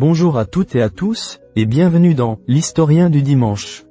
Bonjour à toutes et à tous, et bienvenue dans l'Historien du dimanche.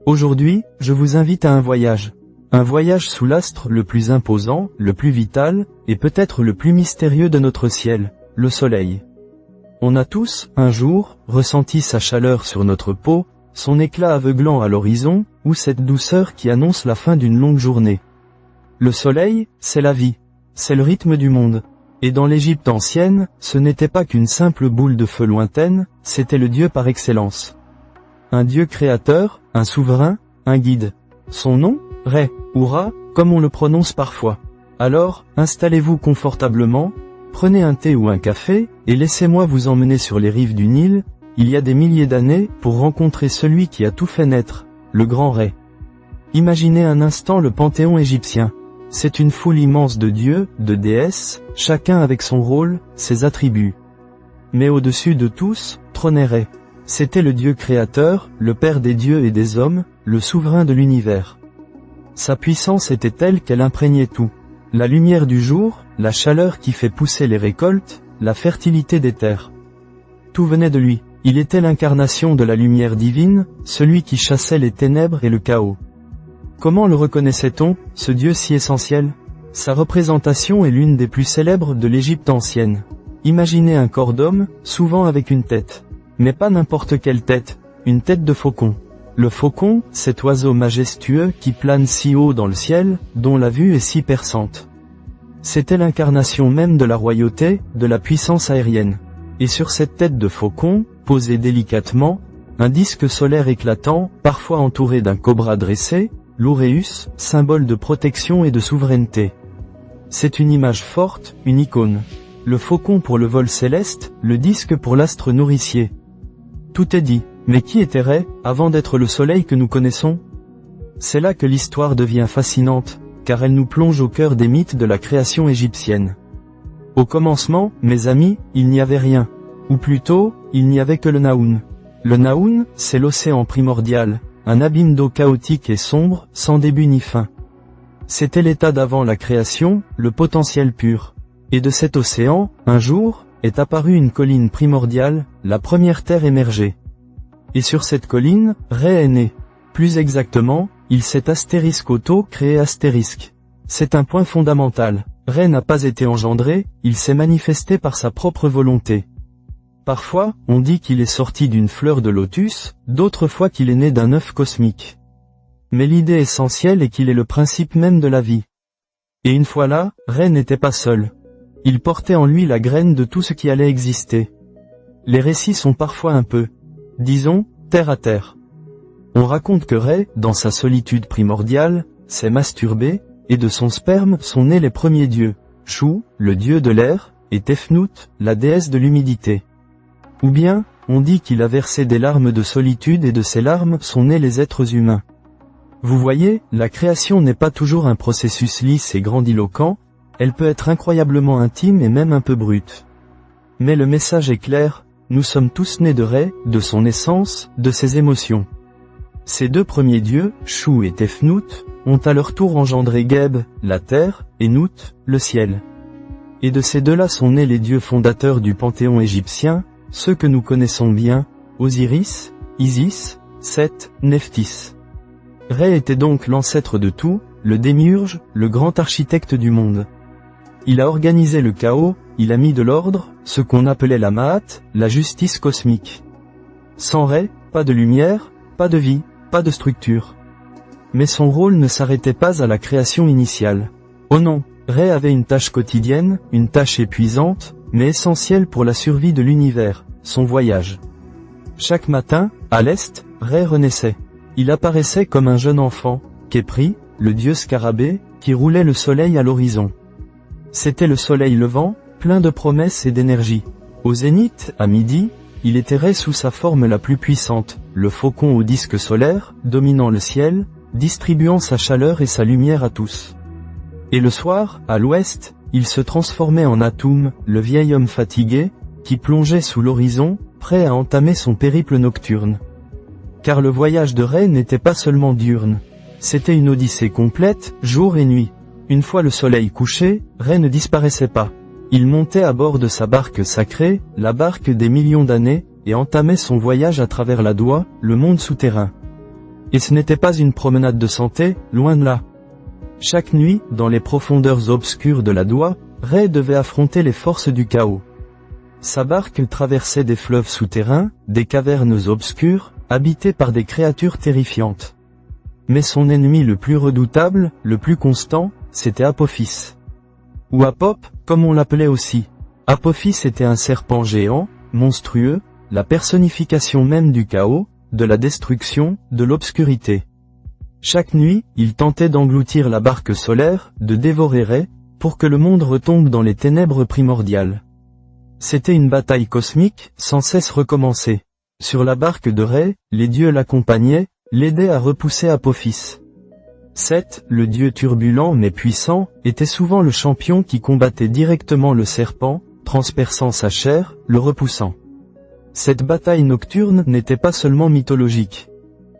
Aujourd'hui, je vous invite à un voyage. Un voyage sous l'astre le plus imposant, le plus vital, et peut-être le plus mystérieux de notre ciel, le Soleil. On a tous, un jour, ressenti sa chaleur sur notre peau, son éclat aveuglant à l'horizon, ou cette douceur qui annonce la fin d'une longue journée. Le Soleil, c'est la vie. C'est le rythme du monde. Et dans l'Égypte ancienne, ce n'était pas qu'une simple boule de feu lointaine, c'était le Dieu par excellence. Un Dieu créateur, un souverain, un guide. Son nom, Ré, ou Ra, comme on le prononce parfois. Alors, installez-vous confortablement, prenez un thé ou un café, et laissez-moi vous emmener sur les rives du Nil, il y a des milliers d'années, pour rencontrer celui qui a tout fait naître, le grand Ré. Imaginez un instant le panthéon égyptien. C'est une foule immense de dieux, de déesses, chacun avec son rôle, ses attributs. Mais au-dessus de tous, trônait Ré. C'était le Dieu créateur, le Père des dieux et des hommes, le souverain de l'univers. Sa puissance était telle qu'elle imprégnait tout. La lumière du jour, la chaleur qui fait pousser les récoltes, la fertilité des terres. Tout venait de lui. Il était l'incarnation de la lumière divine, celui qui chassait les ténèbres et le chaos. Comment le reconnaissait-on, ce Dieu si essentiel? Sa représentation est l'une des plus célèbres de l'Égypte ancienne. Imaginez un corps d'homme, souvent avec une tête. Mais pas n'importe quelle tête, une tête de faucon. Le faucon, cet oiseau majestueux qui plane si haut dans le ciel, dont la vue est si perçante. C'était l'incarnation même de la royauté, de la puissance aérienne. Et sur cette tête de faucon, posée délicatement, un disque solaire éclatant, parfois entouré d'un cobra dressé, l'Auréus, symbole de protection et de souveraineté. C'est une image forte, une icône. Le faucon pour le vol céleste, le disque pour l'astre nourricier. Tout est dit, mais qui était Ré, avant d'être le soleil que nous connaissons? C'est là que l'histoire devient fascinante, car elle nous plonge au cœur des mythes de la création égyptienne. Au commencement, mes amis, il n'y avait rien. Ou plutôt, il n'y avait que le Naoun. Le Naoun, c'est l'océan primordial. Un abîme d'eau chaotique et sombre, sans début ni fin. C'était l'état d'avant la création, le potentiel pur. Et de cet océan, un jour, est apparue une colline primordiale, la première terre émergée. Et sur cette colline, Ré est né. Plus exactement, il s'est créé astérisque. C'est un point fondamental. Ré n'a pas été engendré, il s'est manifesté par sa propre volonté. Parfois, on dit qu'il est sorti d'une fleur de lotus, d'autres fois qu'il est né d'un œuf cosmique. Mais l'idée essentielle est qu'il est le principe même de la vie. Et une fois là, Ré n'était pas seul. Il portait en lui la graine de tout ce qui allait exister. Les récits sont parfois un peu, disons, terre à terre. On raconte que Ré, dans sa solitude primordiale, s'est masturbé, et de son sperme sont nés les premiers dieux, Chou, le dieu de l'air, et Tefnout, la déesse de l'humidité. Ou bien, on dit qu'il a versé des larmes de solitude et de ces larmes sont nés les êtres humains. Vous voyez, la création n'est pas toujours un processus lisse et grandiloquent, elle peut être incroyablement intime et même un peu brute. Mais le message est clair, nous sommes tous nés de Ré, de son essence, de ses émotions. Ces deux premiers dieux, Chou et Tefnout, ont à leur tour engendré Geb, la terre, et Nout, le ciel. Et de ces deux-là sont nés les dieux fondateurs du panthéon égyptien, ceux que nous connaissons bien, Osiris, Isis, Seth, Nephthys. Ré était donc l'ancêtre de tout, le démiurge, le grand architecte du monde. Il a organisé le chaos, il a mis de l'ordre, ce qu'on appelait la Ma'at, la justice cosmique. Sans Ré, pas de lumière, pas de vie, pas de structure. Mais son rôle ne s'arrêtait pas à la création initiale. Oh non, Ré avait une tâche quotidienne, une tâche épuisante, mais essentielle pour la survie de l'univers, son voyage. Chaque matin, à l'est, Ré renaissait. Il apparaissait comme un jeune enfant, Khépri, le dieu scarabée, qui roulait le soleil à l'horizon. C'était le soleil levant, plein de promesses et d'énergie. Au zénith, à midi, il était Ré sous sa forme la plus puissante, le faucon au disque solaire, dominant le ciel, distribuant sa chaleur et sa lumière à tous. Et le soir, à l'ouest, il se transformait en Atoum, le vieil homme fatigué, qui plongeait sous l'horizon, prêt à entamer son périple nocturne. Car le voyage de Ré n'était pas seulement diurne. C'était une odyssée complète, jour et nuit. Une fois le soleil couché, Ré ne disparaissait pas. Il montait à bord de sa barque sacrée, la barque des millions d'années, et entamait son voyage à travers la Doua, le monde souterrain. Et ce n'était pas une promenade de santé, loin de là. Chaque nuit, dans les profondeurs obscures de la Doua, Rê devait affronter les forces du chaos. Sa barque traversait des fleuves souterrains, des cavernes obscures, habitées par des créatures terrifiantes. Mais son ennemi le plus redoutable, le plus constant, c'était Apophis. Ou Apop, comme on l'appelait aussi. Apophis était un serpent géant, monstrueux, la personnification même du chaos, de la destruction, de l'obscurité. Chaque nuit, il tentait d'engloutir la barque solaire, de dévorer Rê, pour que le monde retombe dans les ténèbres primordiales. C'était une bataille cosmique, sans cesse recommencer. Sur la barque de Rê, les dieux l'accompagnaient, l'aidaient à repousser Apophis. Seth, le dieu turbulent mais puissant, était souvent le champion qui combattait directement le serpent, transperçant sa chair, le repoussant. Cette bataille nocturne n'était pas seulement mythologique.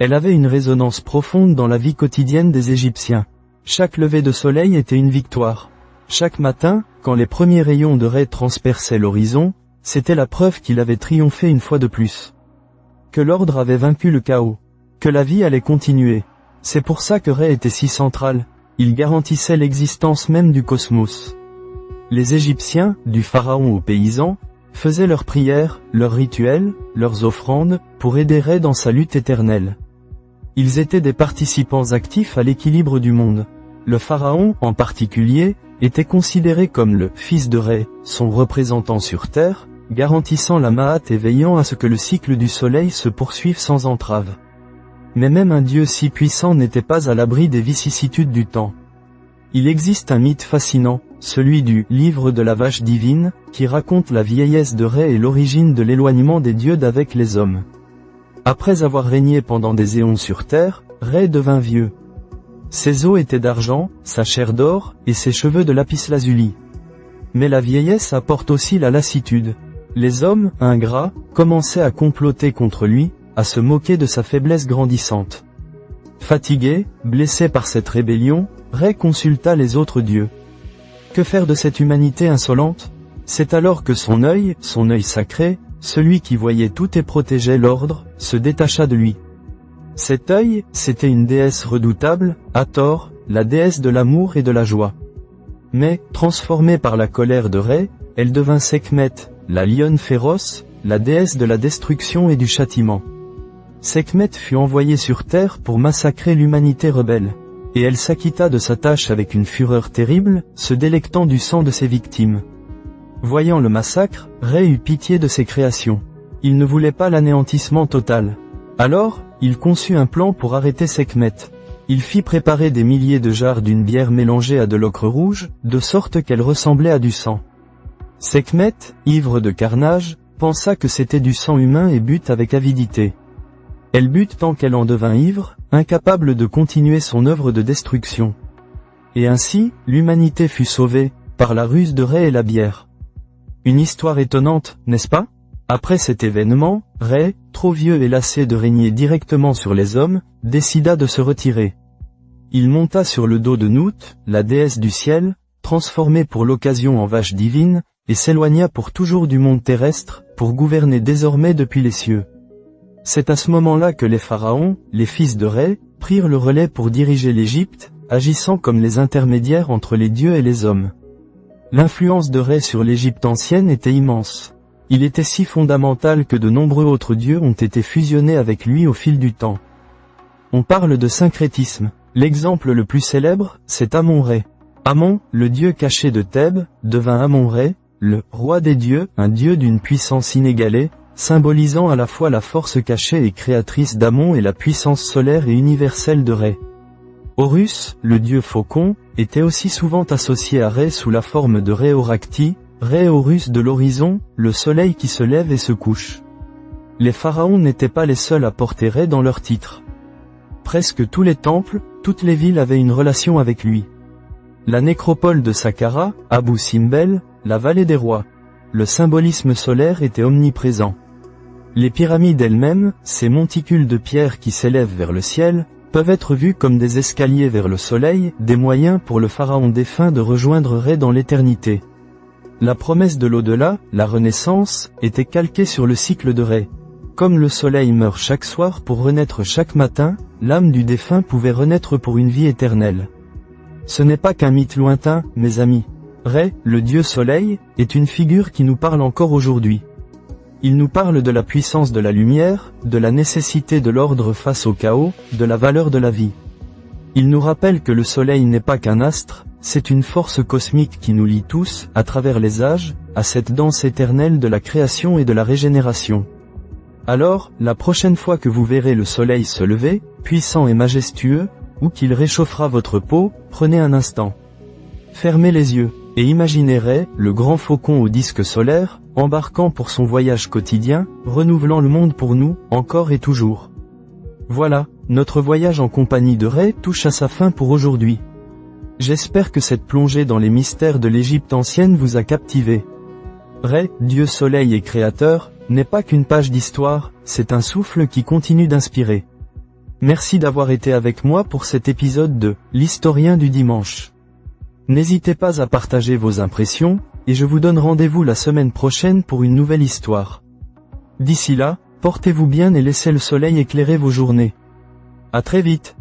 Elle avait une résonance profonde dans la vie quotidienne des Égyptiens. Chaque lever de soleil était une victoire. Chaque matin, quand les premiers rayons de Rê transperçaient l'horizon, c'était la preuve qu'il avait triomphé une fois de plus. Que l'ordre avait vaincu le chaos. Que la vie allait continuer. C'est pour ça que Rê était si central. Il garantissait l'existence même du cosmos. Les Égyptiens, du pharaon aux paysans, faisaient leurs prières, leurs rituels, leurs offrandes, pour aider Rê dans sa lutte éternelle. Ils étaient des participants actifs à l'équilibre du monde. Le pharaon, en particulier, était considéré comme le « fils de Rê », son représentant sur terre, garantissant la Ma'at et veillant à ce que le cycle du soleil se poursuive sans entrave. Mais même un dieu si puissant n'était pas à l'abri des vicissitudes du temps. Il existe un mythe fascinant, celui du « livre de la vache divine », qui raconte la vieillesse de Rê et l'origine de l'éloignement des dieux d'avec les hommes. Après avoir régné pendant des éons sur terre, Rê devint vieux. Ses os étaient d'argent, sa chair d'or, et ses cheveux de lapis-lazuli. Mais la vieillesse apporte aussi la lassitude. Les hommes, ingrats, commençaient à comploter contre lui, à se moquer de sa faiblesse grandissante. Fatigué, blessé par cette rébellion, Rê consulta les autres dieux. Que faire de cette humanité insolente? C'est alors que son œil sacré, celui qui voyait tout et protégeait l'ordre, se détacha de lui. Cet œil, c'était une déesse redoutable, Hathor, la déesse de l'amour et de la joie. Mais, transformée par la colère de Rê, elle devint Sekhmet, la lionne féroce, la déesse de la destruction et du châtiment. Sekhmet fut envoyée sur terre pour massacrer l'humanité rebelle. Et elle s'acquitta de sa tâche avec une fureur terrible, se délectant du sang de ses victimes. Voyant le massacre, Rê eut pitié de ses créations. Il ne voulait pas l'anéantissement total. Alors, il conçut un plan pour arrêter Sekhmet. Il fit préparer des milliers de jarres d'une bière mélangée à de l'ocre rouge, de sorte qu'elle ressemblait à du sang. Sekhmet, ivre de carnage, pensa que c'était du sang humain et but avec avidité. Elle but tant qu'elle en devint ivre, incapable de continuer son œuvre de destruction. Et ainsi, l'humanité fut sauvée, par la ruse de Rê et la bière. Une histoire étonnante, n'est-ce pas? Après cet événement, Rê, trop vieux et lassé de régner directement sur les hommes, décida de se retirer. Il monta sur le dos de Nout, la déesse du ciel, transformée pour l'occasion en vache divine, et s'éloigna pour toujours du monde terrestre, pour gouverner désormais depuis les cieux. C'est à ce moment-là que les pharaons, les fils de Rê, prirent le relais pour diriger l'Égypte, agissant comme les intermédiaires entre les dieux et les hommes. L'influence de Rê sur l'Égypte ancienne était immense. Il était si fondamental que de nombreux autres dieux ont été fusionnés avec lui au fil du temps. On parle de syncrétisme. L'exemple le plus célèbre, c'est Amon-Rê. Amon, le dieu caché de Thèbes, devint Amon-Rê, le « roi des dieux », un dieu d'une puissance inégalée, symbolisant à la fois la force cachée et créatrice d'Amon et la puissance solaire et universelle de Rê. Horus, le dieu faucon, était aussi souvent associé à Rê sous la forme de Rê-Horacti, Rê-Horus de l'horizon, le soleil qui se lève et se couche. Les pharaons n'étaient pas les seuls à porter Rê dans leur titre. Presque tous les temples, toutes les villes avaient une relation avec lui. La nécropole de Saqqara, Abu Simbel, la vallée des rois. Le symbolisme solaire était omniprésent. Les pyramides elles-mêmes, ces monticules de pierre qui s'élèvent vers le ciel, peuvent être vus comme des escaliers vers le soleil, des moyens pour le pharaon défunt de rejoindre Rê dans l'éternité. La promesse de l'au-delà, la renaissance, était calquée sur le cycle de Ré. Comme le soleil meurt chaque soir pour renaître chaque matin, l'âme du défunt pouvait renaître pour une vie éternelle. Ce n'est pas qu'un mythe lointain, mes amis. Ré, le dieu soleil, est une figure qui nous parle encore aujourd'hui. Il nous parle de la puissance de la lumière, de la nécessité de l'ordre face au chaos, de la valeur de la vie. Il nous rappelle que le soleil n'est pas qu'un astre, c'est une force cosmique qui nous lie tous, à travers les âges, à cette danse éternelle de la création et de la régénération. Alors, la prochaine fois que vous verrez le soleil se lever, puissant et majestueux, ou qu'il réchauffera votre peau, prenez un instant. Fermez les yeux, et imaginez Ré, le grand faucon au disque solaire, embarquant pour son voyage quotidien, renouvelant le monde pour nous, encore et toujours. Voilà, notre voyage en compagnie de Ré touche à sa fin pour aujourd'hui. J'espère que cette plongée dans les mystères de l'Égypte ancienne vous a captivé. Ré, Dieu soleil et créateur, n'est pas qu'une page d'histoire, c'est un souffle qui continue d'inspirer. Merci d'avoir été avec moi pour cet épisode de l'Historien du dimanche. N'hésitez pas à partager vos impressions, et je vous donne rendez-vous la semaine prochaine pour une nouvelle histoire. D'ici là, portez-vous bien et laissez le soleil éclairer vos journées. À très vite.